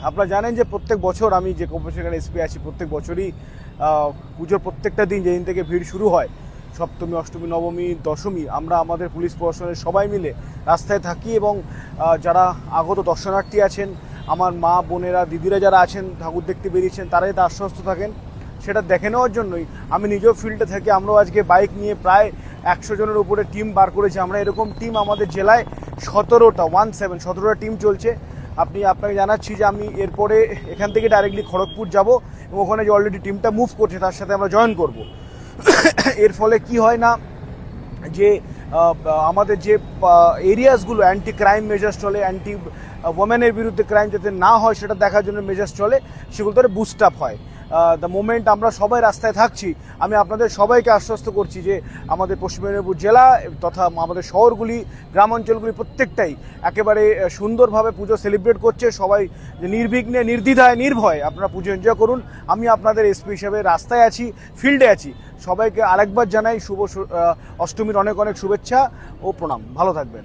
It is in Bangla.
আপনারা জানেন যে প্রত্যেক বছর আমি যে কর্পোরেশনের এসপি আছি প্রত্যেক বছরই পুজোর প্রত্যেকটা দিন যেদিন থেকে ভিড় শুরু হয়, সপ্তমী, অষ্টমী, নবমী, দশমী, আমরা আমাদের পুলিশ প্রশাসনের সবাই মিলে রাস্তায় থাকি এবং যারা আগত দর্শনার্থী আছেন, আমার মা বোনেরা দিদিরা যারা আছেন ঠাকুর দেখতে বেরিয়েছেন, তারা যাতে আশ্বস্ত থাকেন সেটা দেখে নেওয়ার জন্যই আমি নিজেও ফিল্ডে থাকি। আমরাও আজকে বাইক নিয়ে প্রায় 100 জনের উপরে টিম বার করেছি। আমরা এরকম টিম আমাদের জেলায় 17টা টিম চলছে। আপনাকে জানাচ্ছি যে আমি এরপরে এখান থেকে ডাইরেক্টলি খড়গপুর যাব এবং ওখানে যে অলরেডি টিমটা মুভ করছে তার সাথে আমরা জয়েন করব। এর ফলে কি হয় না যে আমাদের যে এরিয়াসগুলো অ্যান্টি ক্রাইম মেজার্স চলে, অ্যান্টি ওমেনের বিরুদ্ধে ক্রাইম যাতে না হয় সেটা দেখার জন্য মেজার্স চলে, সেগুলো তারা বুস্ট আপ হয়। দ্য মোমেন্ট আমরা সবাই রাস্তায় থাকছি, আমি আপনাদের সবাইকে আশ্বস্ত করছি যে আমাদের পশ্চিম মেদিনীপুর জেলা তথা আমাদের শহরগুলি, গ্রামাঞ্চলগুলি প্রত্যেকটাই একেবারে সুন্দরভাবে পুজো সেলিব্রেট করছে। সবাই নির্বিঘ্নে, নির্দ্বিধায়, নির্ভয়ে আপনারা পুজো এনজয় করুন। আমি আপনাদের এসপি হিসেবে রাস্তায় আছি, ফিল্ডে আছি। সবাইকে আরেকবার জানাই শুভ অষ্টমীর অনেক অনেক শুভেচ্ছা ও প্রণাম। ভালো থাকবেন।